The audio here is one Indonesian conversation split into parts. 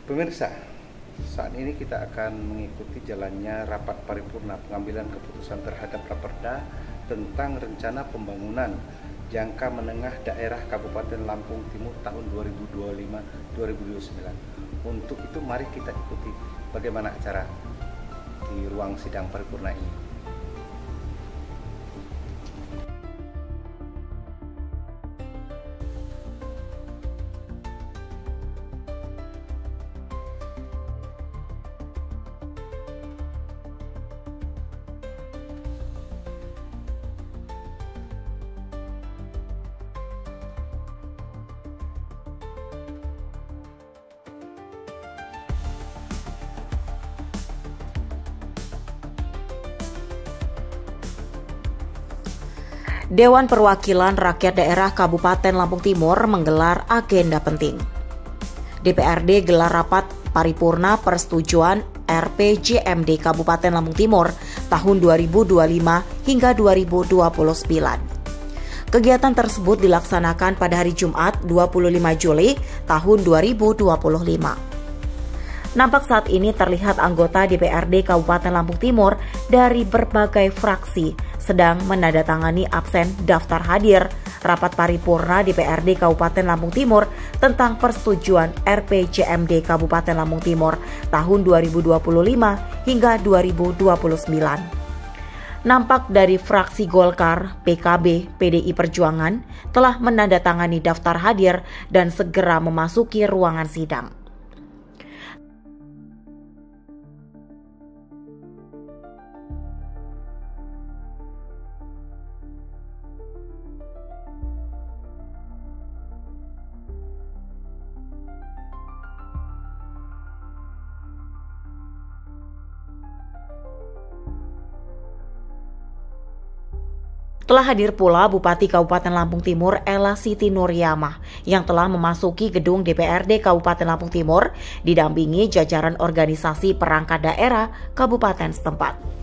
Pemirsa, saat ini kita akan mengikuti jalannya rapat paripurna pengambilan keputusan terhadap Raperda tentang rencana pembangunan jangka menengah daerah Kabupaten Lampung Timur tahun 2025-2029. Untuk itu mari kita ikuti bagaimana acara di ruang sidang paripurna ini. Dewan Perwakilan Rakyat Daerah Kabupaten Lampung Timur menggelar agenda penting. DPRD gelar rapat paripurna persetujuan RPJMD Kabupaten Lampung Timur tahun 2025 hingga 2029. Kegiatan tersebut dilaksanakan pada hari Jumat 25 Juli tahun 2025. Nampak saat ini terlihat anggota DPRD Kabupaten Lampung Timur dari berbagai fraksi sedang menandatangani absen daftar hadir rapat paripurna DPRD Kabupaten Lampung Timur tentang persetujuan RPJMD Kabupaten Lampung Timur tahun 2025 hingga 2029. Nampak dari fraksi Golkar, PKB, PDI Perjuangan telah menandatangani daftar hadir dan segera memasuki ruangan sidang. Telah hadir pula Bupati Kabupaten Lampung Timur Ella Siti Nuryamah yang telah memasuki gedung DPRD Kabupaten Lampung Timur didampingi jajaran organisasi perangkat daerah kabupaten setempat.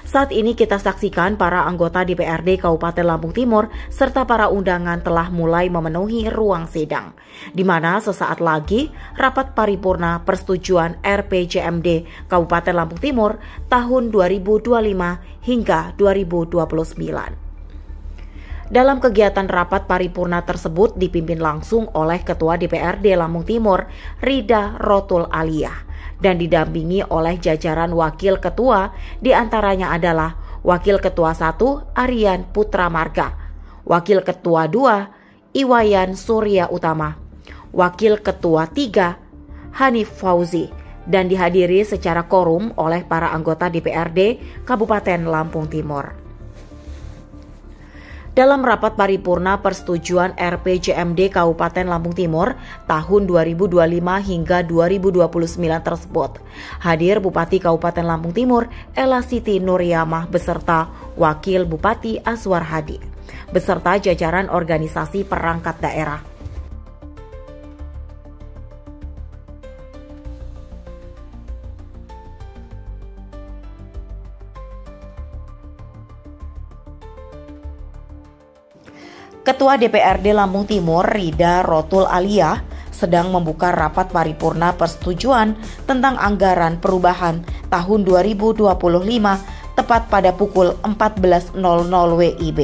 Saat ini kita saksikan para anggota DPRD Kabupaten Lampung Timur serta para undangan telah mulai memenuhi ruang sidang, di mana sesaat lagi rapat paripurna persetujuan RPJMD Kabupaten Lampung Timur tahun 2025 hingga 2029. Dalam kegiatan rapat paripurna tersebut dipimpin langsung oleh Ketua DPRD Lampung Timur Rida Rotul Aliyah dan didampingi oleh jajaran wakil ketua, diantaranya adalah Wakil Ketua 1 Aryan Putra Marga, Wakil Ketua 2 Iwayan Surya Utama, Wakil Ketua 3 Hanif Fauzi, dan dihadiri secara korum oleh para anggota DPRD Kabupaten Lampung Timur. Dalam rapat paripurna persetujuan RPJMD Kabupaten Lampung Timur tahun 2025 hingga 2029 tersebut, hadir Bupati Kabupaten Lampung Timur Ella Siti Nuryamah beserta Wakil Bupati Aswar Hadi, beserta jajaran organisasi perangkat daerah. Ketua DPRD Lampung Timur Rida Rotul Aliyah sedang membuka rapat paripurna persetujuan tentang anggaran perubahan tahun 2025 tepat pada pukul 14.00 WIB.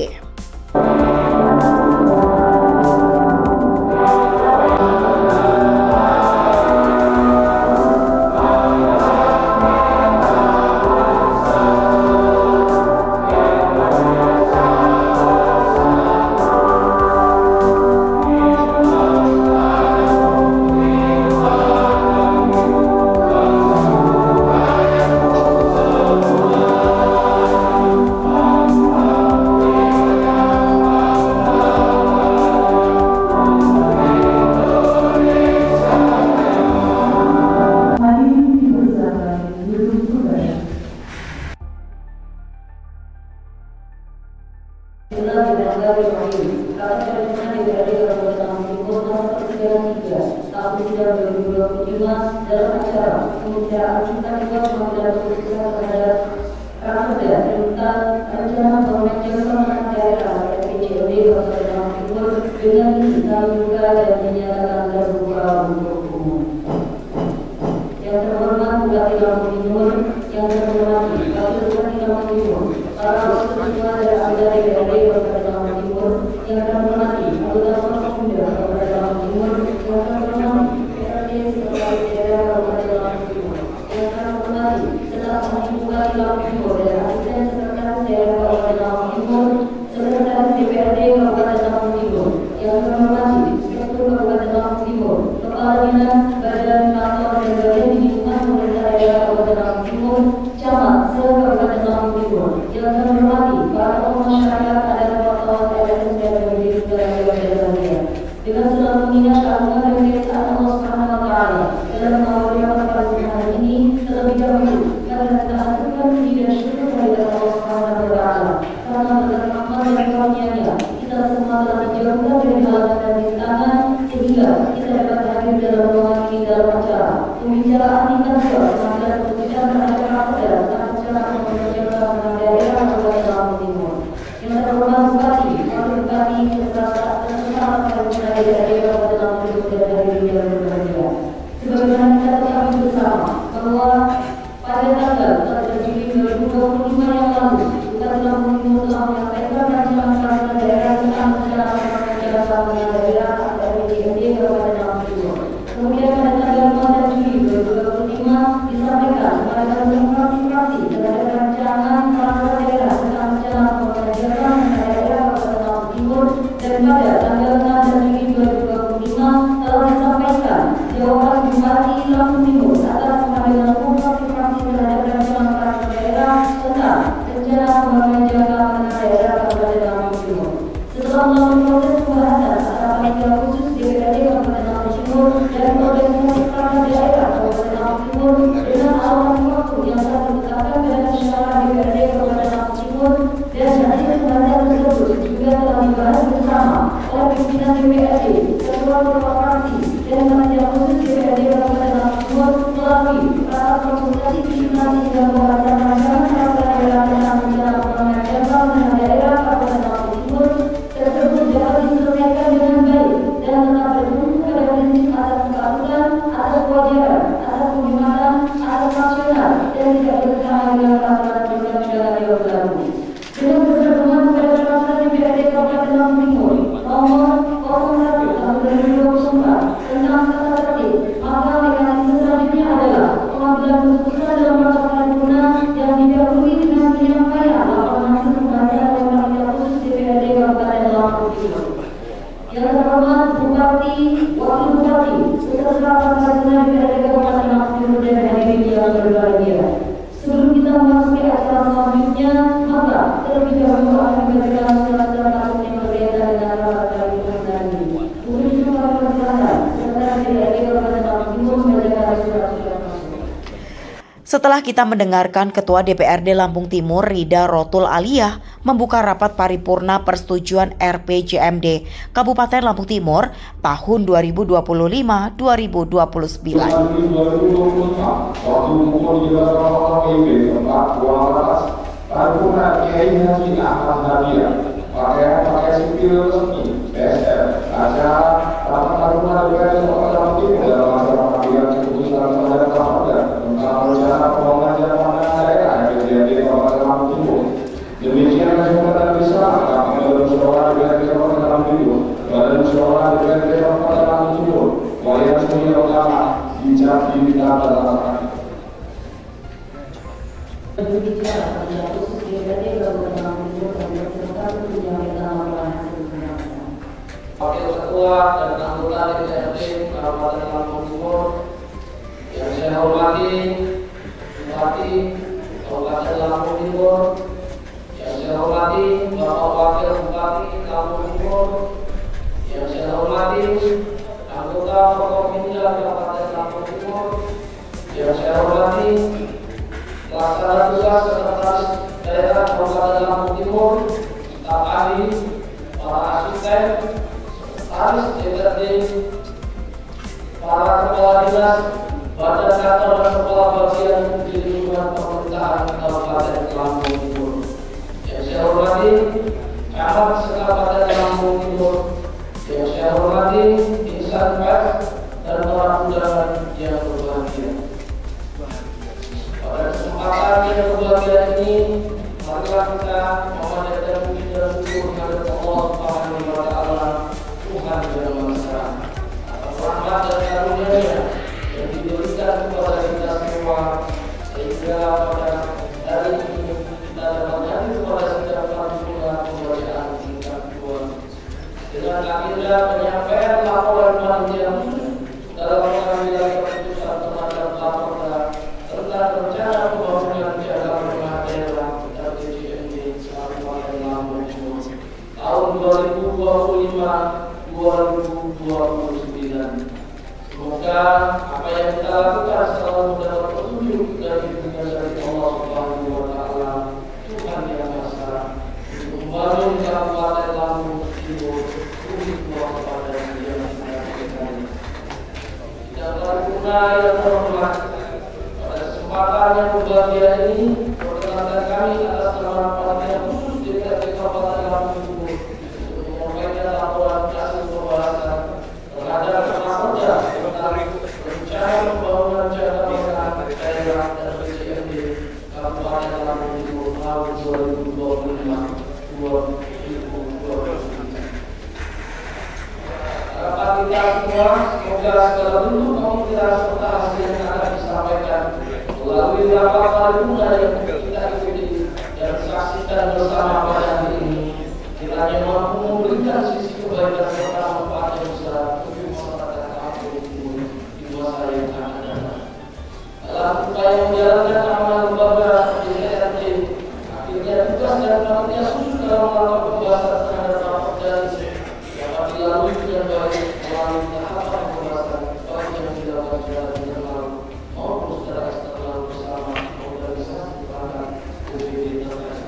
dalam acara pembicaraan kita pengambilan keputusan terhadap Raperda tentang rencana pembangunan jangka daerah RPJMD Kabupaten Lampung Timur dengan dibuka dan dinyatakan terbuka untuk umum. badan kantor dan badan di lingkungan pemerintah daerah Kabupaten Lampung Timur, camat se-Kabupaten Lampung Timur, yang kami hormati para tokoh masyarakat, adat wartawan, LSM dan media negara. Dengan selalu mengingat keagungan dan keesaan Allah Subhanahu wa Ta'ala dalam mengawali rapat paripurna hari ini, terlebih dahulu karena kita aturkan puji dan syukur kepada Allah Subhanahu wa Ta'ala karena berkat rahmat dan karunia-Nya kita semua telah dijauhkan dari halangan dan rintangan sehingga kita dapat hadir dalam ruangan ini dalam acara pembicaraan tingkat 2 pengambilan keputusan terhadap raperda tentang rencana pembangunan pembangunan daerah Kabupaten Lampung Timur. Yang terhormat Bupati, Wakil Bupati, beserta paripurna DPRD Kabupaten Lampung Timur dan hadirin yang berbahagia. Sebagaimana kita ketahui bersama bahwa pada tanggal 4 Juli 2025 yang lalu, Bupati Lampung Timur telah menyampaikan rancangan peraturan daerah tentang rencana pembangunan daerah atau RPJMD Kabupaten Lampung Timur. Kemudian pada tanggal 4 Juli 2025 disampaikan kepada fraksi-fraksi terhadap rancangan peraturan daerah tentang rencana pembangunan daerah Kabupaten Lampung Timur, dan pada tanggal 6 Juli 2025 telah disampaikan jawaban Bupati Lampung Timur atas pemanggilan fraksi-fraksi terhadap rancangan peraturan daerah tentang rencana pembangunan jangka menengah daerah Kabupaten Lampung Timur. Setelah melalui proses pembahasan antara panitia khusus DPRD Kabupaten Lampung Timur dan organisasi perangkat daerah Kabupaten Lampung Timur dengan alokasi waktu yang telah ditetapkan pada musyawarah DPRD Kabupaten Lampung Timur, dan hasil pembahasan tersebut juga telah dibahas bersama oleh pimpinan DPRD, ketua fraksi, dan panitia khusus DPRD Kabupaten Lampung Timur melalui rapat konsultasi simulasi dan pembahasan rancangan peraturan daerah tentang rencana pembangunan jangka menengah daerah Kabupaten Lampung Timur tersebut dapat diselesaikan dengan baik dan tetap bertumpu pada prinsip asas keadilan, asas kewajaran, asas kehormatan, asas nasional, dan tidak bertentangan dengan peraturan perundang-undangan yang berlaku. Dengan berpedoman pada peraturan DPRD Kabupaten Lampung Timur nomor 01 tahun 2024 tentang tata tertib, maka mekanisme selanjutnya adalah pengambilan keputusan dalam rapat paripurna yang didahului dengan penyampaian laporan hasil pembahasan oleh panitia khusus DPRD Kabupaten Lampung Timur. Yang terhormat Bupati, Wakil Bupati, beserta rapat paripurna DPRD Kabupaten Lampung Timur dan hadirin yang berbahagia. Sebelum kita memasuki acara selanjutnya, maka terlebih dahulu akan diberikan surat-surat masuk yang berkaitan dengan rapat paripurna ini. Untuk itu kami persilakan Sekretariat DPRD Kabupaten Lampung Timur membacakan surat-surat masuk. Setelah kita mendengarkan Ketua DPRD Lampung Timur Rida Rotul Aliyah membuka rapat paripurna persetujuan RPJMD Kabupaten Lampung Timur tahun 2025-2029. Paripurna Kiai Haji Ahmad Nadia, pakaian sipil resmi PSR, acara rapat paripurna DPRD Kabupaten Lampung Timur dalam masa pengambilan keputusan terhadap raperda tentang rencana pembangunan jangka menengah daerah RPJMD Kabupaten Lampung Timur. Demikian kesempatan bisa kami dalam musyawarah DPRD Kabupaten Lampung Timur, badan musyawarah DPRD Kabupaten Lampung Timur, walian semuanya utama bijak diminta dalam Berbicara panitia khusus DPRD Kabupaten Lampung Timur dan beserta menyampaikan laporan hasil pembahasan. Wakil Ketua dan anggota DPRD Kabupaten Lampung Timur yang saya hormati, Bupati Kabupaten Lampung Timur, yang saya hormati Bapak Wakil Bupati Lampung Timur, yang saya hormati anggota Forkopimda Kabupaten Lampung Timur, yang saya hormati Pelaksana tugas Sekretaris Daerah Kabupaten Lampung Timur, staf ahli, para asisten, sekretaris DPRD, para kepala dinas, badan kantor dan kepala bagian di lingkungan pemerintahan Kabupaten Lampung Timur. Yang saya hormati camat se-Kabupaten Lampung Timur, yang saya hormati insan pers dan para undangan yang berbahagia. Pada kesempatan yang berbahagia ini, marilah kita memanjatkan puji dan syukur kepada Allah Subhanahu wa Ta'ala, Tuhan yang Maha Esa, atas rahmat dan karunia-Nya yang diberikan kepada kita semua, sehingga pada hari ini kita dapat hadir pada sidang paripurna pembacaan tingkat 2 dengan agenda penyampaian laporan panitia dalam pengambilan yang kita lakukan selalu mendapat petunjuk dari bimbingan dari Allah Subhanahu wa Ta'ala, Tuhan yang Esa, untuk membangun Kabupaten Lampung Timur lebih kuat kepada yang kita berikan. Sidang paripurna yang terhormat, pada kesempatan yang berbahagia ini, perkenankan kami atas nama perhatian khusus DPRD Kabupaten Lampung Timur untuk menyampaikan laporan hasil pembahasan terhadap Raperda tentang rencana pembangunan jangka menengah daerah dan PJMD Kabupaten Lampung Timur tahun 2025-2029. Harapan kita semua semoga segala bentuk pemikiran serta hasil yang akan disampaikan melalui rapat paripurna yang kita ikuti dan saksikan bersama pada hari ini kiranya mampu memberikan sisi kebaikan serta manfaat yang besar bagi masyarakat Lampung Timur di masa yang akan datang. Dalam upaya menjalankan amanah lembaga DPRD, akhirnya tugas dan panitia khusus dalam melakukan pembahasan terhadap Raperda dapat dilalui dengan baik melalui tahapan pembahasan baik yang dilakukan secara internal maupun secara eksternal bersama organisasi perangkat OPD terkait.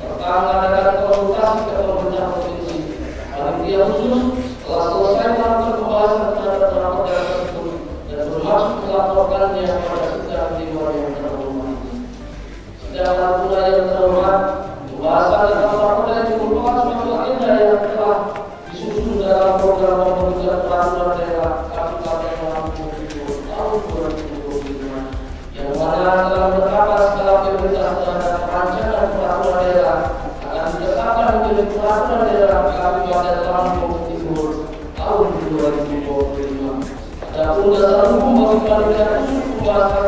Serta mengadakan konsultasi ke pemerintah provinsi. Panitia khusus telah selesai melakukan pembahasan terhadap Raperda tersebut dan bermaksud melaporkannya pada sidang dewan yang terhormat. Sidang paripurna yang terhormat, pembahasan tentang Raperda itu merupakan suatu agenda yang telah disusun dalam program pembentukan peraturan daerah Kabupaten Lampung Timur tahun 2025 yang mana telah menetapkan skala prioritas terhadap rancangan peraturan daerah akan ditetapkan menjadi peraturan daerah Kabupaten Lampung Timur tahun 2025. Adapun dasar hukum bagi panitia khusus pembahasan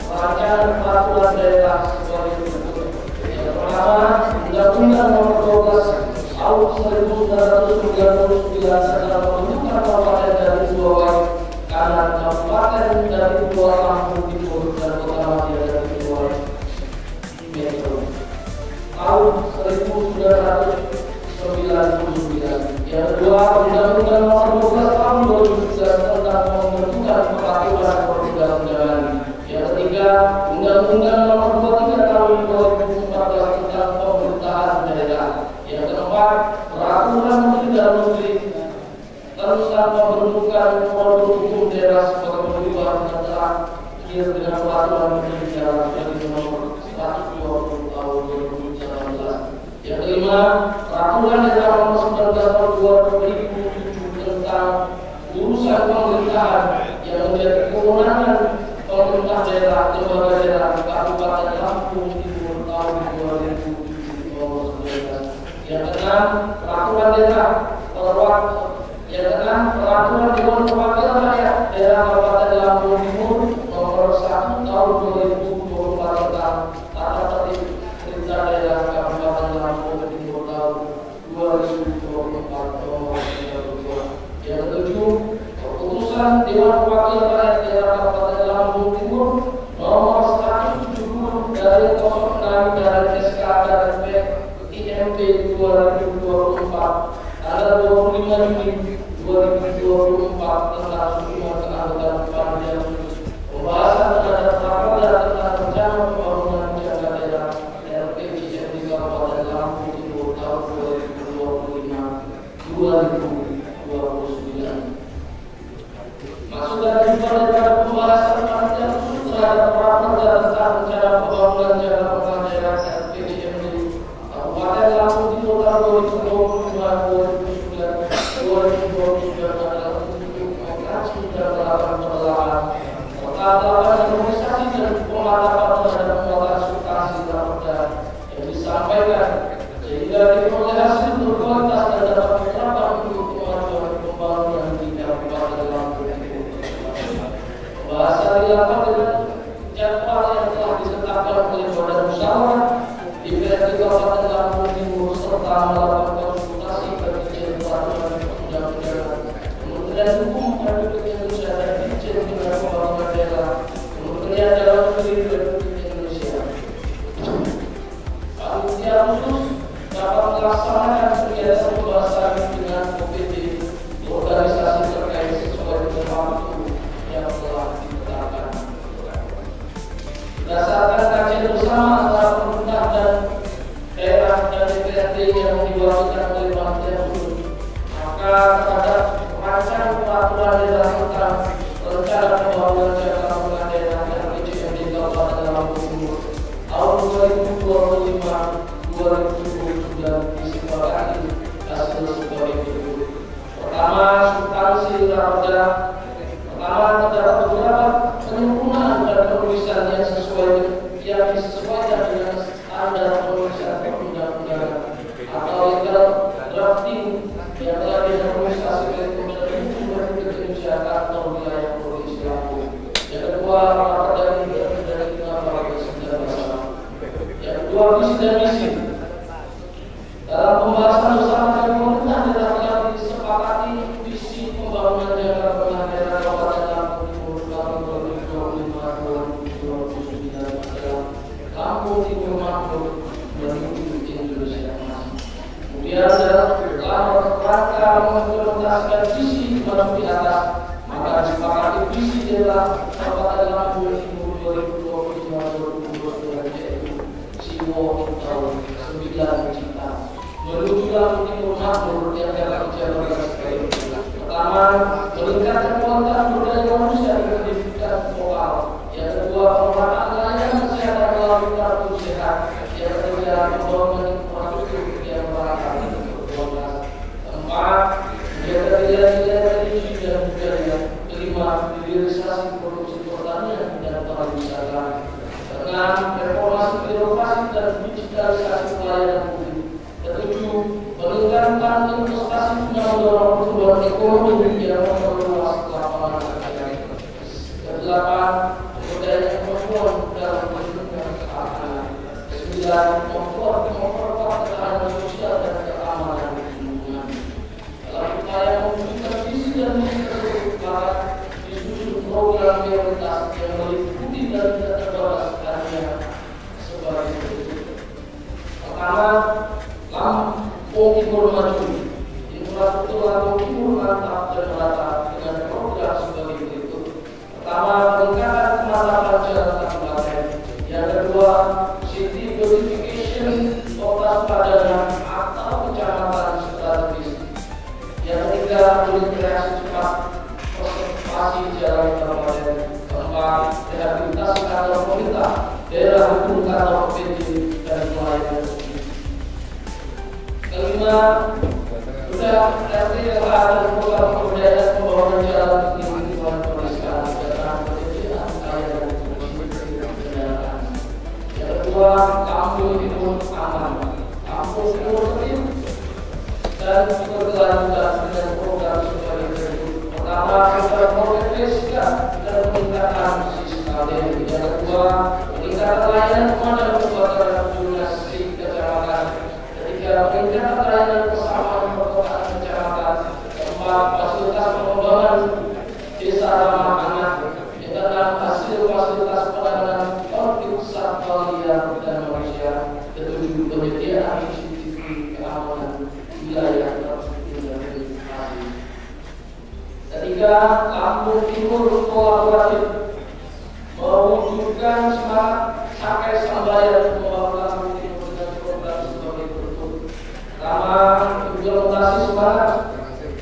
rancangan peraturan daerah sebagai berikut. Yang pertama, Undang-Undang Nomor 12 Tahun 1999 tentang pembentukan kabupaten dan Pulau kanan kabupaten dari Pulau Lampung Timur dan Kota Madia dari Pulau Metro. Tahun 1999. Yang kedua, Undang-Undang Nomor 12 Tahun 2011 tentang pembentukan peraturan perundang-undangan. Yang ketiga, Undang-Undang Nomor 23 Tahun 2014 tentang pemerintahan daerah. Yang keempat, peraturan Menteri Dalam Negeri tentang pembentukan produk hukum daerah sebagai perubahan yang terakhir dengan peraturan Menteri Dalam Negeri nomor 120 tahun 2019. Yang kelima, peraturan daerah nomor 19 tahun 2007 tentang urusan pemerintahan yang menjadi kewenangan pemerintah daerah lembaga daerah Kabupaten Lampung Timur tahun 2007 nomor 19. Yang keenam, peraturan daerah peraturan Dewan Perwakilan Rakyat Daerah Kabupaten Lampung Timur nomor 1 tahun 2024 tentang tata tertib perintah daerah Kabupaten Lampung Timur tahun 2024 nomor 32. Yang ketujuh, keputusan Dewan Perwakilan Rakyat Daerah Kabupaten Lampung Timur nomor 170 dari 06 dari SK dan IMP 2024 tanggal 25 Juni 2024 tentang susunan keanggotaan panitia khusus pembahasan terhadap Raperda tentang rencana pembangunan jangka daerah RPJMD Kabupaten Lampung Timur tahun 2025-2029. Maksud dan tujuan daripada pembahasan panitia khusus terhadap Raperda tentang rencana pembangunan jangka menengah daerah RPJMD Kabupaten Lampung Timur tahun 2025-2029 adalah untuk mengoperasi dan melakukan penerapan perkatakan harmonisasi dan pemantapan terhadap muatan substansi Raperda yang disampaikan sehingga diperoleh hasil berkualitas dan dapat diterapkan untuk kemajuan pembangunan di Kabupaten Lampung Timur. Pembahasan dilakukan dengan jadwal yang telah ditetapkan oleh Badan Musyawarah DPRD Kabupaten Lampung Timur serta melakukan konsultasi bagi peraturan perundang-undangan Kementerian Hukum Republik Indonesia dan Dirjen Bina Pembangunan Daerah Kementerian Dalam Negeri Republik Indonesia. Panitia khusus dapat melaksanakan kegiatan pembahasan dengan OPD organisasi terkait sesuai dengan waktu yang telah berdasarkan kajian bersama antara pemerintah dan daerah dan DPRD yang diwakilkan oleh panitia khusus, maka terhadap rancangan peraturan daerah tentang rencana pembangunan jangka menengah daerah RPJMD Kabupaten Lampung Timur tahun 2025-2029 disepakati hasil sebagai berikut. Pertama, substansi raperda. Pertama, terdapat beberapa penyempurnaan dan penulisan yang disesuaikan dengan standar penulisan perundang-undangan atau legal drafting yang telah diharmonisasi oleh Kementerian Hukum dan Indonesia atau wilayah provinsi Lampung. Yang kedua, raperda ini terdiri dari 5 paragraf 9 pasal. Yang kedua, visi dan misi. Dalam pembahasan bersama dengan pemerintah daerah telah disepakati visi pembangunan jangka menengah daerah Kabupaten Lampung Timur tahun 2025-2029 adalah Lampung Timur Makmur menuju Indonesia Emas. Kemudian dalam rangka mengimplementasikan visi baru di atas, maka disepakati visi daerah Kabupaten Lampung Timur 2025-2029 yaitu Siwo tahun 9 Cita menuju Lampung Timur Makmur yang dapat dijabarkan sebagai berikut. Pertama, meningkatkan kualitas budaya manusia dan pendidikan vokal. Yang kedua, pengembangan layanan kesehatan melalui kartu sehat. Yang ketiga, pembangunan infrastruktur yang merata. Keempat, menjaga nilai-nilai religi dan budaya. Kelima, hilirisasi produksi pertanian dan pariwisata. Keenam, reformasi birokrasi dan digitalisasi pelayanan publik. Ketujuh, meningkatkan investasi guna mendorong pertumbuhan ekonomi yang memperluas lapangan kerja. Kedelapan, pemberdayaan perempuan dalam perlindungan keamanan. Kesembilan, memperkuat ketahanan sosial dan keamanan lingkungan. Dalam upaya mewujudkan visi dan misi tersebut, maka disusun program prioritas yang meliputi dan tidak terbatas hanya sebagai berikut. Pertama, Lampung Timur maju. Infrastruktur Lampung Timur mantap dan merata dengan program sebagai berikut. Pertama, peningkatan pemantapan jalan kabupaten. Yang kedua, city beautification kota padangan atau kecamatan strategis. Yang ketiga, integrasi cepat konservasi jalan kabupaten. Keempat, rehabilitasi kantor pemerintah, daerah hukum kantor PJ dan pelayanan. Kelima, sudah RT LH dan program pemberdayaan pembangunan jalan di lingkungan pedesaan dan pekerjaan kaya dan kendaraan. Yang kedua, Lampung Timur aman. Lampung Timur tertib dan berkelanjutan dengan program sebagai berikut. Pertama, program progresika dan peningkatan sistem. Yang kedua, peningkatan layanan pemadam kebakaran zonasi kecamatan. Peningkatan layanan kesamaan perkotaan kecamatan. Keempat, fasilitas pengembangan desa ramah anak. Yang keenam, hasil fasilitas penanganan konflik satwa liar dan manusia. Ketujuh, penyediaan CCTV keamanan wilayah terintegrasi. Ketiga, Lampung Timur kolaboratif mewujudkan semangat Sakai Sambayan membangun Lampung Timur dengan program sebagai berikut. Pertama, implementasi semangat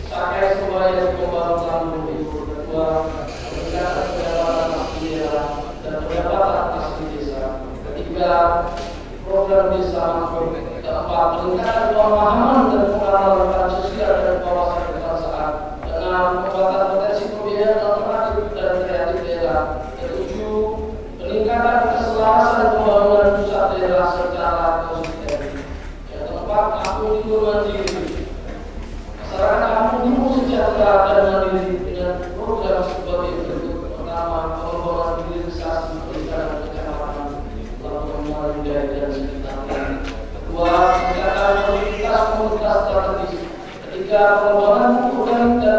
Sakai Sambayan membangun Lampung Timur. Kedua, peningkatan pendapatan asli daerah dan pendapatan asli desa. Ketiga, program desa makro. Keempat, peningkatan pemahaman dan pengalaman sosial dan wawasan kebangsaan. Keenam, pembuatan potensi pembiayaan alternatif dan kreatif daerah. Ketujuh, peningkatan keselarasan pembangunan pusat daerah secara konsisten. Yang keempat, Lampung Timur mandiri. Masyarakat Lampung Timur sejahtera dan mandiri dengan program sebagai berikut. Pertama, pengembangan hilirisasi perikanan kecamatan Lampung Marunda dan sekitarnya. Kedua, peningkatan komunitas strategis. Ketiga, pengembangan pupuk organik dan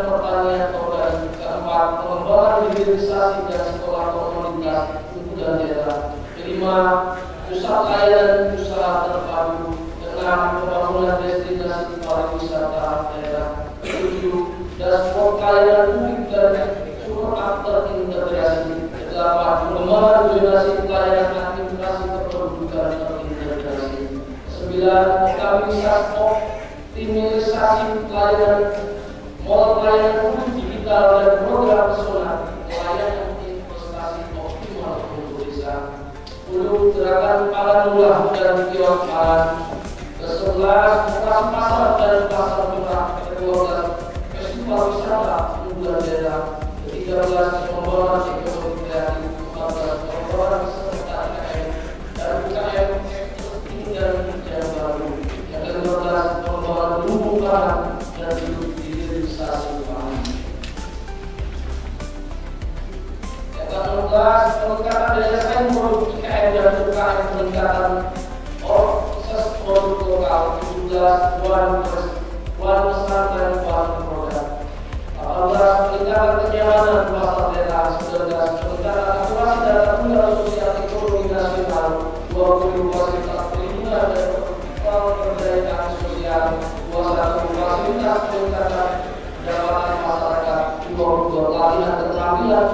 pertanian. Organik. Keempat, pengembangan hilirisasi dan sekolah komunitas dan daerah. Kelima, pusat layanan usaha terpadu. Keenam, pembangunan destinasi pariwisata daerah. Ketujuh, dashboard layanan publik dan super terintegrasi. Kedelapan, pengembangan zonasi pelayanan administrasi kependudukan terintegrasi. 9, optimalisasi pelayanan modal pelayanan publik digital dan program nasional pelayanan investasi optimal untuk desa. 10, gerakan pangan murah dan kios pangan. Ke-11, operasi pasar dan pasar murah. Ke-12, festival wisata unggulan daerah. Ke-13, pengembangan ekonomi kreatif. 14, pengembangan serta IKM dan UKM tertinggal yang baru. Yang ke-15, pengembangan lumbung pangan dan hilirisasi pangan. Yang ke-16, peningkatan daya saing produk IKM dan UKM, peningkatan proses produk lokal. 17, one pesantren one produk. 18, peningkatan kenyamanan pasar daerah. 19, peningkatan akurasi data tunggal sosial ekonomi nasional. 20, fasilitas perlindungan dan pemberdayaan sosial. 21, fasilitas peningkatan pendapatan masyarakat. 22, latihan keterampilan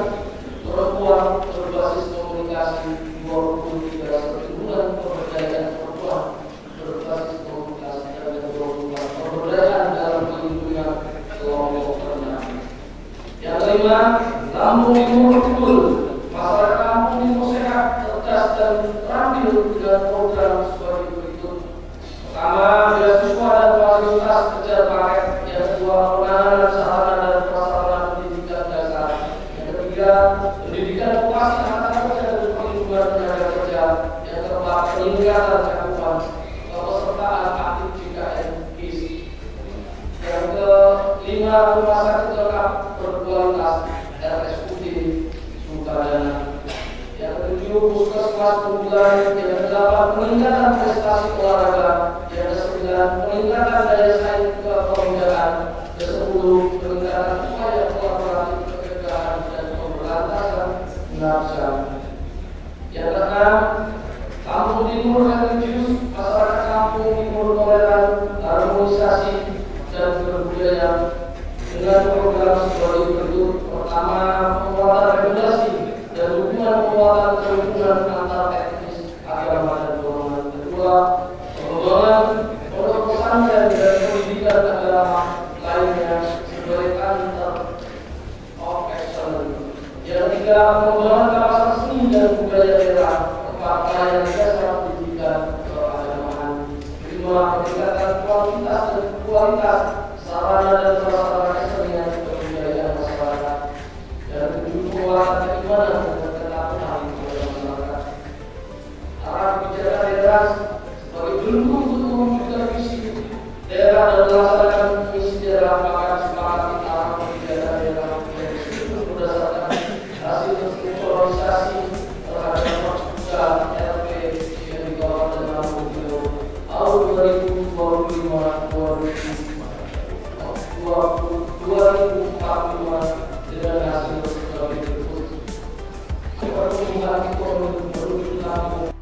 perempuan berbasis komunikasi. 23, perlindungan pemberdayaan perempuan berbasis komunikasi. Dan 24, pemberdayaan dalam perlindungan kelompok rendah. Yang kelima, Lampung Timur betul. Masyarakat Lampung Timur sehat, cerdas dan terampil dengan program sebagai berikut. Pertama, beasiswa dan fasilitas kejar paket. Yang kedua, penanganan sarana dan prasarana pendidikan dasar. Yang ketiga, pendidikan vokasi angkatan kerja dan perlindungan tenaga kerja. Yang keempat, peningkatan cakupan kepesertaan aktif JKN KIS. Yang kelima, rumah sakit lengkap berkualitas RSUD Sukadana. Yang ketujuh, puskesmas unggulan. Yang kedelapan, peningkatan prestasi olahraga. Yang kesembilan, peningkatan daya saing kepemudaan. Ke-10, peningkatan upaya kolaboratif pencegahan dan pemberantasan nafsa. Yang keenam, Lampung Timur religius, masyarakat Lampung Timur toleran, harmonisasi dan berbudaya dengan program sebagai berikut. Pertama, penguatan regulasi dan hubungan penguatan kerukunan antar etnis, agama dan golongan. Kedua, pengembangan pondok pesantren dan pendidikan agama lainnya sebagai kantor of excellence. Yang ketiga, pengembangan kawasan seni dan budaya daerah, tempat pelayanan jasa pendidikan keagamaan. Kelima, peningkatan kualitas dan kualitas sarana dan prasarana kesenian kebudayaan masyarakat. Dan ketujuh, penguatan keimanan dan ketaatan kepada masyarakat. Arah kebijakan daerah sebagai bentuk untuk mewujudkan visi daerah dan melaksanakan misi daerah, maka disepakati arah kebijakan daerah yang disusun berdasarkan hasil sinkronisasi terhadap perpustakaan RP yang di Kabupaten Lampung Timur tahun 2045 dengan hasil sebagai berikut. Pertumbuhan ekonomi penduduk Lampung.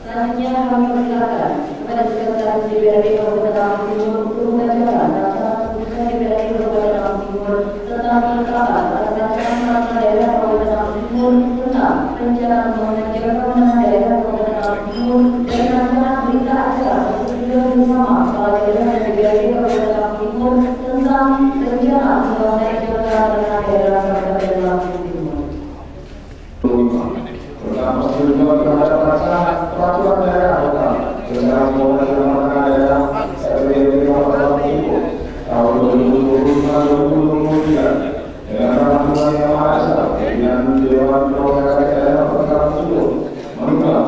Selanjutnya kami persilakan kepada Sekretaris DPRD Kabupaten Lampung Timur untuk membacakan rancangan keputusan DPRD Kabupaten Lampung Timur tentang penetapan rancangan peraturan daerah Kabupaten Lampung Timur tentang rencana pembangunan jangka menengah daerah Kabupaten Lampung Timur dan rancangan berita acara persetujuan bersama kepala daerah dan DPRD Kabupaten Lampung Timur tentang rencana pembangunan jangka menengah daerah Kabupaten Lampung Timur. Pertama, persetujuan terhadap rancangan peraturan daerah lokal tentang pembangunan jangka menengah daerah RPJMD Kabupaten Lampung Timur tahun 2022 dengan peraturan yang mahasiswa dengan Dewan Perwakilan Daerah Kabupaten Lampung Timur mengubah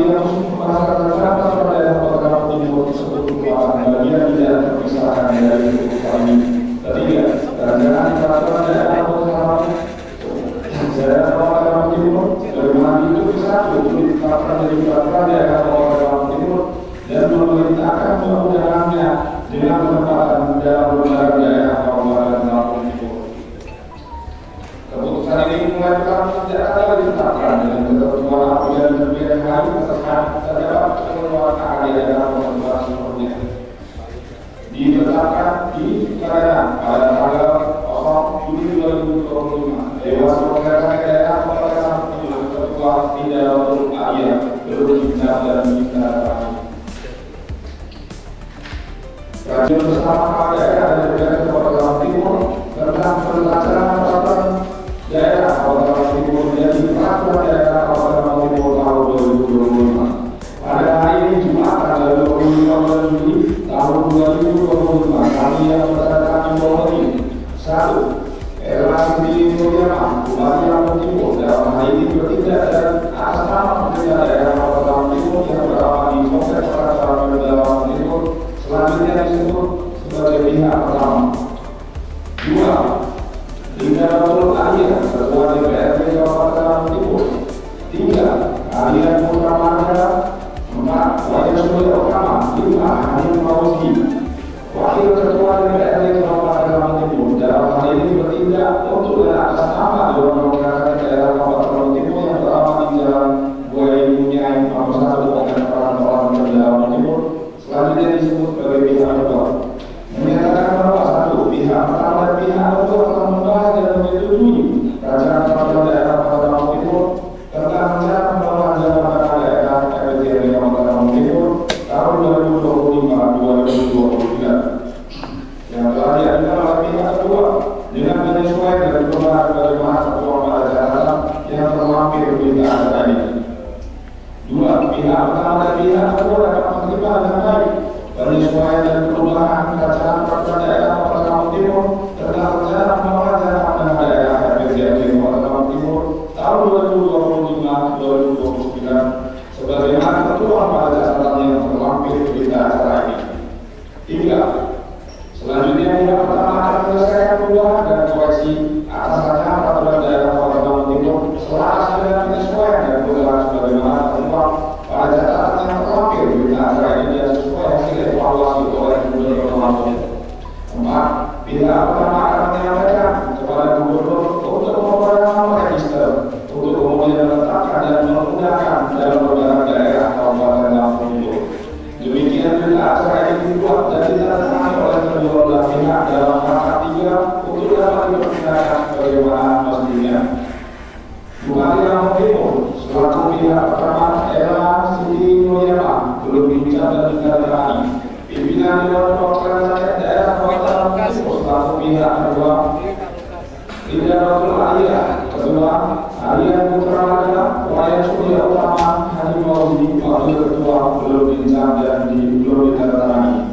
yang memasakan rapat pada daerah Kota Lampung Timur tersebut merupakan bagian tidak terpisahkan dari keputusan ini. Ketiga, rancangan peraturan daerah Kota Lampung Timur bagaimana itu satu ditetapkan dari peraturan daerah Kota Lampung Timur dan memerintahkan penggunaannya dengan penempatan dalam lembaga daerah Kabupaten Lampung Timur. Keputusan ini mengajukan tidak ada ditetapkan dengan ketentuan apabila di kemudian hari terdapat pengeluaran di daerah konsentrasi seperti ditetapkan di Karayan pada tanggal 0 Juli 2025. Dewan Perwakilan Daerah Kabupaten Lampung Timur Ketua Hidayatul Aliyah berbincang dan bicara kami. Kajian bersama kepala daerah dan DPRD Kabupaten Lampung Timur tentang pelaksanaan peraturan daerah Kabupaten Lampung Timur menjadi peraturan daerah Kabupaten Lampung Timur tahun 2025. Pada hari ini Jumat tanggal 25 Juli tahun 2025 kami yang berdasarkan imbauan ini. 1. Relasi di Nuriama, Bupati Lampung Timur dalam hal ini bertindak dan atas nama pemerintah daerah Kabupaten Lampung Timur yang berada di Kompleks Peraturan Daerah Lampung Timur selanjutnya disebut sebagai pihak pertama. 2. Hidayatul Aliyah, Ketua DPRD Kabupaten Lampung Timur. 3. Alian Putra Manda. 4. Wayan Surya Utama. 5. Hanif Mauzi, Wakil Ketua DPRD Kabupaten Lampung Timur dalam hal ini bertindak untuk dan atas nama Dewan Perwakilan Daerah Kabupaten Lampung Timur yang beralamat di Jalan Buaya Munyai nomor 1 Kabupaten Lampung Timur selanjutnya disebut sebagai pihak kedua. Menyatakan bahwa 1. Pihak pertama dan pihak kedua telah membahas dan menyetujui rancangan peraturan daerah Kabupaten Lampung Timur tentang rencana pembangunan jabatan daerah RPJMD Kabupaten Lampung Timur tahun 2025-2023 yang telah diajukan oleh pihak kedua dengan menyesuaikan dan perubahan bagaimana ketentuan pada catatan yang terlampir berita acara ini. 2. Pihak pertama dan pihak kedua dapat menerima dengan baik penyesuaian dan perubahan rancangan peraturan daerah Kabupaten Lampung Timur tentang rencana pembangunan jabatan daerah RPJMD Kabupaten Lampung Timur tahun 2025-2029 sebagaimana ketentuan pada catatan yang terlampir berita acara ini. 3. Selanjutnya pihak pertama akan menyelesaikan perubahan dan koreksi atas rancangan peraturan daerah Kabupaten Lampung Timur selaras dengan penyesuaian dan perubahan sebagaimana ketentuan pada catatan yang terlampir berita acara ini dan sesuai hasil evaluasi oleh Gubernur Lampung. 4. Pihak pertama akan menyampaikan kepada Gubernur untuk memperoleh register untuk kemudian menetapkan dan menggunakan dalam lembaga daerah Kabupaten Lampung Timur. Demikian berita acara ini dibuat dan ditandatangani oleh kedua belah pihak dalam rapat 3 untuk dapat dipergunakan bagaimana mestinya. Bupati Lampung Timur selaku pihak pertama Ella Siti Nuriama belum bincang dan ditandatangani. Pimpinan Dewan Perwakilan Daerah Kabupaten Lampung Timur selaku pihak kedua Hidayatul Aliyah, Ketua Alian Putra Manda, Wayan Surya Utama, Hanif Mauzi, Wakil Ketua belum bincang dan belum ditandatangani.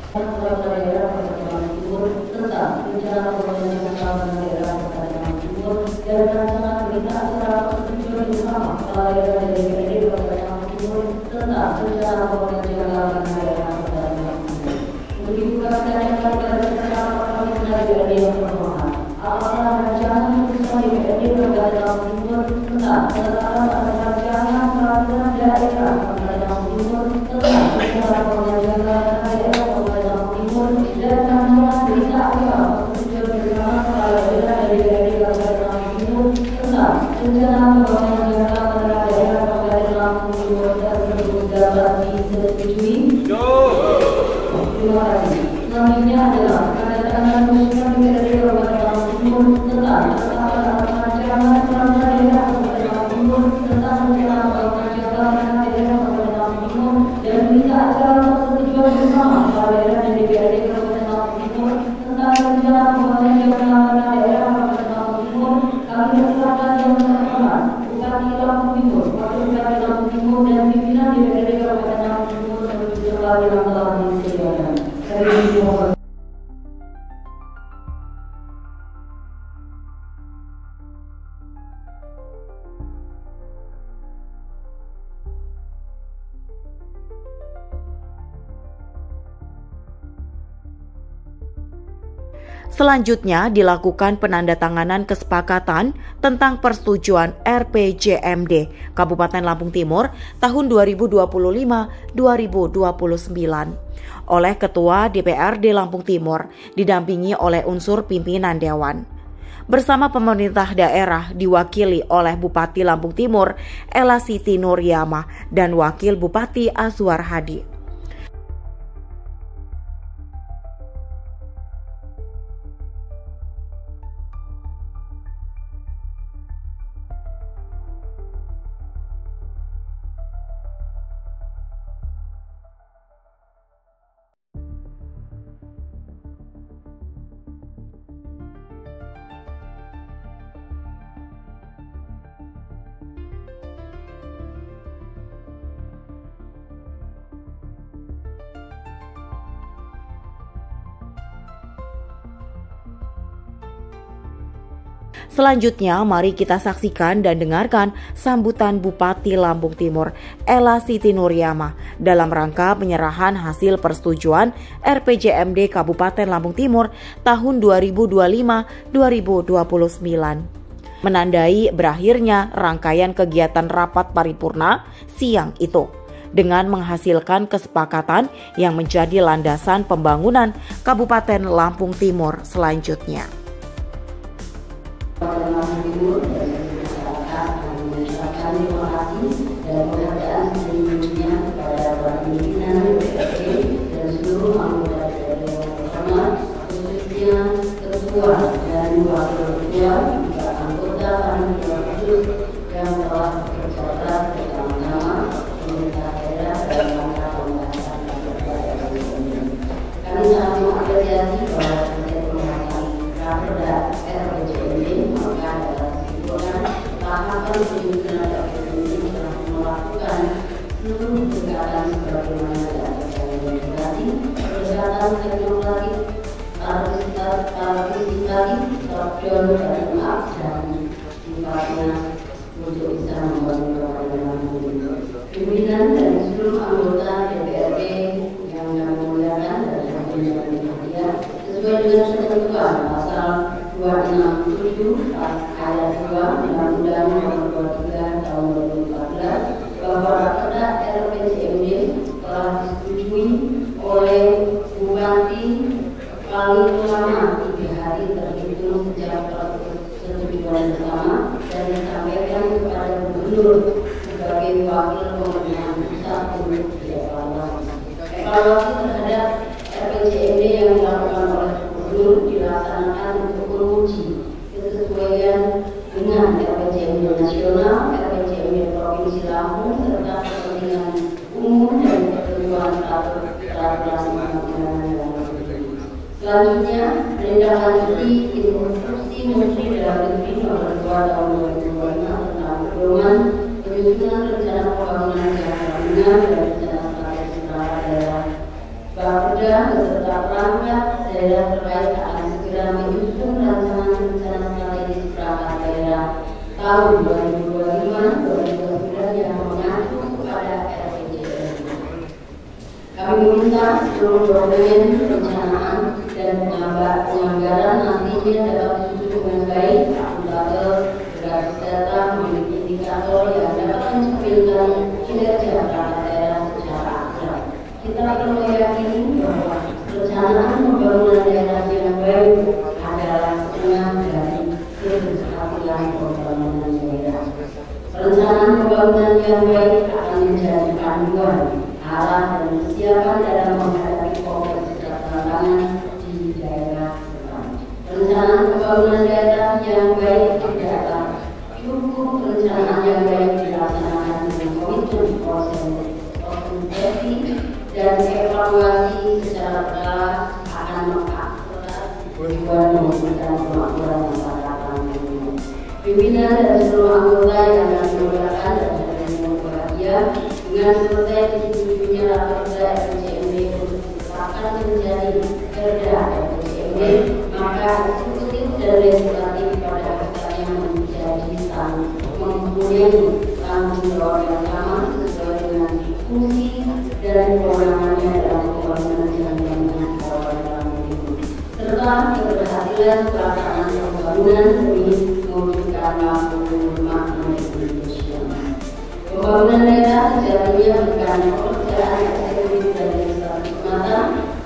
Peraturan daerah Kabupaten Lampung Timur tentang rencana pembangunan jabatan daerah Kabupaten Lampung Timur dan rancangan berita acara persetujuan bersama kepala daerah dan DPRD Kabupaten Lampung Timur tentang rencana pembangunan jabatan daerah Kabupaten Lampung Timur. Untuk dibuka pertanyaan pada rencana pembangunan DPRD yang permohonan, apakah rancangan keputusan DPRD Kabupaten Lampung Timur tentang penetapan rancangan peraturan daerah Kabupaten Lampung Timur tentang rencana pembangunan jabatan daerah Kabupaten Lampung Timur dan rancangan berita acara persetujuan bersama kepala daerah dan DPRD Kabupaten Lampung Timur tentang rencana pembangunan jabatan daerah Kabupaten Lampung Timur tersebut dapat disetujui. Terima kasih. Selanjutnya adalah penandatanganan keputusan DPRD Kabupaten Lampung Timur tentang penetapan rancangan peraturan daerah Kabupaten Lampung Timur tentang rencana pembangunan jabatan daerah Kabupaten Lampung Timur dan berita acara persetujuan bersama kepala daerah dan DPRD Kabupaten Lampung Timur tentang rencana pembangunan jabatan daerah Kabupaten Lampung Timur. Kami persilakan yang terhormat Bupati Lampung Timur, Wakil Bupati Lampung Timur dan pimpinan DPRD Kabupaten Lampung Timur menuju kembali yang telah disediakan. Saya dimohon. Selanjutnya dilakukan penandatanganan kesepakatan tentang persetujuan RPJMD Kabupaten Lampung Timur tahun 2025-2029 oleh Ketua DPRD Lampung Timur didampingi oleh unsur pimpinan Dewan. Bersama pemerintah daerah diwakili oleh Bupati Lampung Timur Ella Siti Nuryamah dan Wakil Bupati Azwar Hadi. Selanjutnya, mari kita saksikan dan dengarkan sambutan Bupati Lampung Timur Ella Siti Nuryamah dalam rangka penyerahan hasil persetujuan RPJMD Kabupaten Lampung Timur tahun 2025-2029. Menandai berakhirnya rangkaian kegiatan rapat paripurna siang itu dengan menghasilkan kesepakatan yang menjadi landasan pembangunan Kabupaten Lampung Timur selanjutnya. Pada Lampung Timur dan masyarakat mengucapkan terima kasih dan penghargaan seluruhnya kepada para pimpinan DPRD dan seluruh anggota DPRD yang terhormat, khususnya ketua dan wakil ketua juga anggota panitia khusus yang telah bekerja keras bersama-sama pemerintah daerah dalam rangka pembahasan RPJMD. Kami sangat mengapresiasi bahwa terkait pembahasan raperda RPJMD maka dalam kesimpulan tahapan penyusunan RPJMD telah melakukan seluruh pendekatan sebagaimana diaturkan pendekatan teknologi, partisipasi, top-down, bottom-up, dan sifatnya untuk bisa membangun Kabupaten Lampung Timur. Pimpinan dan seluruh anggota DPRD yang kami muliakan dan berbahagia sesuai dengan ketentuan pasal 267 ayat 2 Undang-Undang Nomor 23 Tahun 2014 bahwa raperda RPJMD telah disetujui oleh Bupati paling lama 3 hari terhitung sejak persetujuan bersama dan disampaikan kepada Gubernur sebagai wakil pemerintahan pusat untuk dievaluasi. Evaluasi terhadap RPJMD yang dilakukan oleh Gubernur dilaksanakan untuk menguji kesesuaian dengan RPJMD nasional, RPJMD Provinsi Lampung serta kepentingan umum dan ketentuan peraturan undang-undan yang berlaku. Selanjutnya, menindaklanjuti instruksi Menteri Dalam Negeri Nomor 2 Tahun 2025 tentang pedoman penyusunan rencana pembangunan jangka menengah dan rencana strategis perangkat daerah. Bapeda beserta perangkat daerah terkait akan segera menyusun rancangan rencana strategis perangkat daerah tahun 2025-2029 yang mengacu kepada RPJMD. Kami meminta seluruh dokumen perencanaan dan penganggaran nantinya dapat disusun dengan baik, akuntabel, berdasar data, memiliki indikator yang dapat mencerminkan kinerja perangkat daerah secara akurat. Kita perlu meyakini bahwa perencanaan pembangunan daerah yang baik adalah setengah dari keberhasilan pembangunan daerah. Perencanaan pembangunan yang baik akan menjadi panduan, arah dan kesiapan dalam menghadapi kompleksitas tantangan di daerah depan. Perencanaan pembangunan daerah yang baik tidak cukup perencanaan yang baik dilaksanakan dengan komitmen konsentrasi dan evaluasi secara berkala akan mengakselerasi tujuan mewujudkan kemakmuran masyarakat. Pimpinan dan seluruh anggota yang kami muliakan dan berbahagia dengan selesai disetujuinya raperda RPJMD untuk ditetapkan menjadi perda RPJMD, maka eksekutif dan legislatif pada akhirnya menjadi mempunyai tanggung jawab yang sama sesuai dengan fungsi dan kewenangannya dalam pembangunan jangka menengah Kabupaten Lampung Timur, serta inilah keberhasilan pelaksanaan pembangunan demi mewujudkan lampu rumah Indonesia. Pembangunan daerah sejatinya bukan pekerjaan eksekutif dan legislatif semata.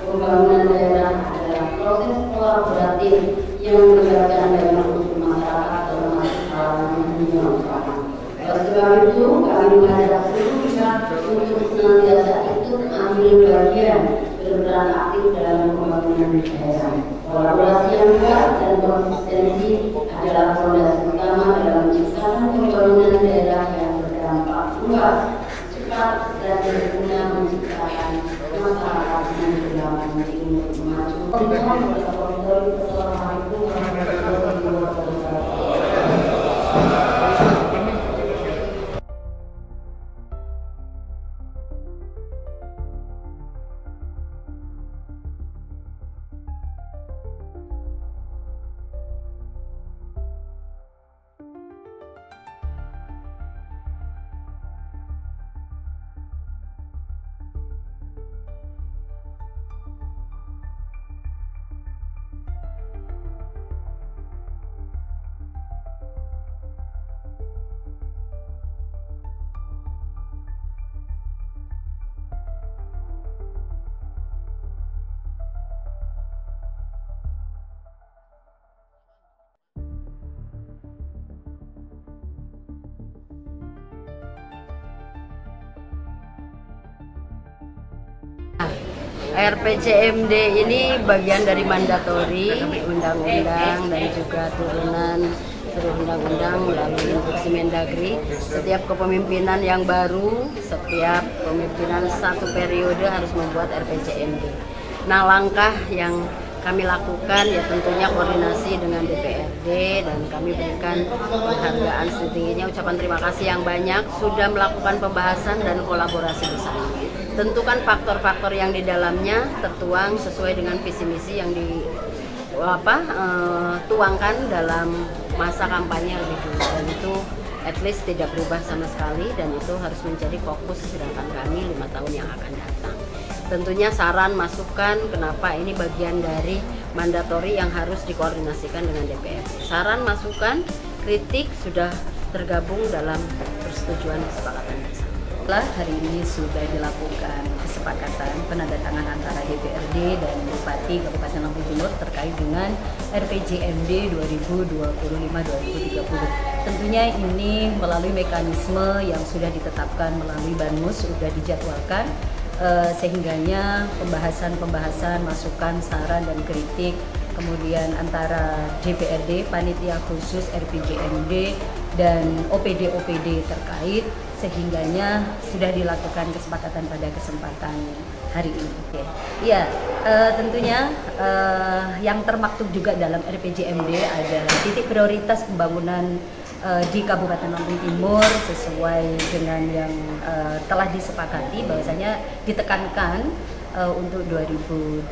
Pembangunan daerah adalah proses kolaboratif yang melibatkan banyak unsur masyarakat termasuk kalangan dunia usaha. Oleh sebab itu, kami mengajak seluruh pihak untuk senantiasa ikut ambil bagian berperan aktif dalam pembangunan daerah. Kolaborasi yang kuat dan konsistensi adalah fondasi utama dalam menciptakan pembangunan daerah yang berdampak luas, cepat, dan berguna menciptakan masyarakat yang berdampak untuk maju. Assalamualaikum warahmatullahi wabarakatuh. RPJMD ini bagian dari mandatori undang-undang dan juga turunan seluruh undang-undang melalui instruksi Mendagri. Setiap kepemimpinan yang baru, setiap pemimpinan satu periode harus membuat RPJMD. Nah, langkah yang kami lakukan ya tentunya koordinasi dengan DPRD, dan kami berikan penghargaan setingginya, ucapan terima kasih yang banyak sudah melakukan pembahasan dan kolaborasi bersama. Tentukan faktor-faktor yang di dalamnya tertuang sesuai dengan visi misi yang tuangkan dalam masa kampanye lebih dulu, dan itu at least tidak berubah sama sekali, dan itu harus menjadi fokus gerakan kami 5 tahun yang akan datang. Tentunya saran, masukan, kenapa ini bagian dari mandatori yang harus dikoordinasikan dengan DPR. Saran, masukan, kritik sudah tergabung dalam persetujuan kesepakatan bersama. Hari ini sudah dilakukan kesepakatan penandatangan antara DPRD dan Bupati Kabupaten Lampung Timur terkait dengan RPJMD 2025-2030. Tentunya ini melalui mekanisme yang sudah ditetapkan melalui Banmus, sudah dijadwalkan, sehingganya pembahasan, masukan, saran, dan kritik kemudian antara DPRD, Panitia Khusus RPJMD, dan OPD terkait, sehingganya sudah dilakukan kesepakatan pada kesempatan hari ini. Ya, tentunya yang termaktub juga dalam RPJMD adalah titik prioritas pembangunan di Kabupaten Lampung Timur sesuai dengan yang telah disepakati, bahwasanya ditekankan untuk 2025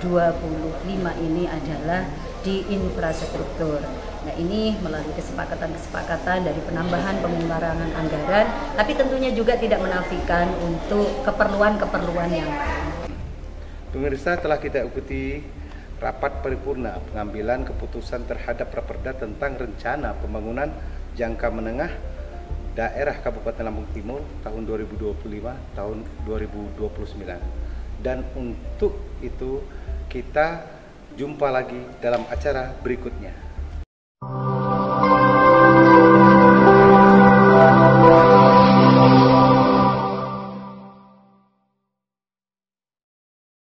ini adalah di infrastruktur. Nah, ini melalui kesepakatan dari penambahan penganggaran anggaran, tapi tentunya juga tidak menafikan untuk keperluan yang lain. Pemirsa, telah kita ikuti rapat paripurna pengambilan keputusan terhadap Raperda tentang rencana pembangunan jangka menengah daerah Kabupaten Lampung Timur tahun 2025 tahun 2029. Dan untuk itu kita jumpa lagi dalam acara berikutnya.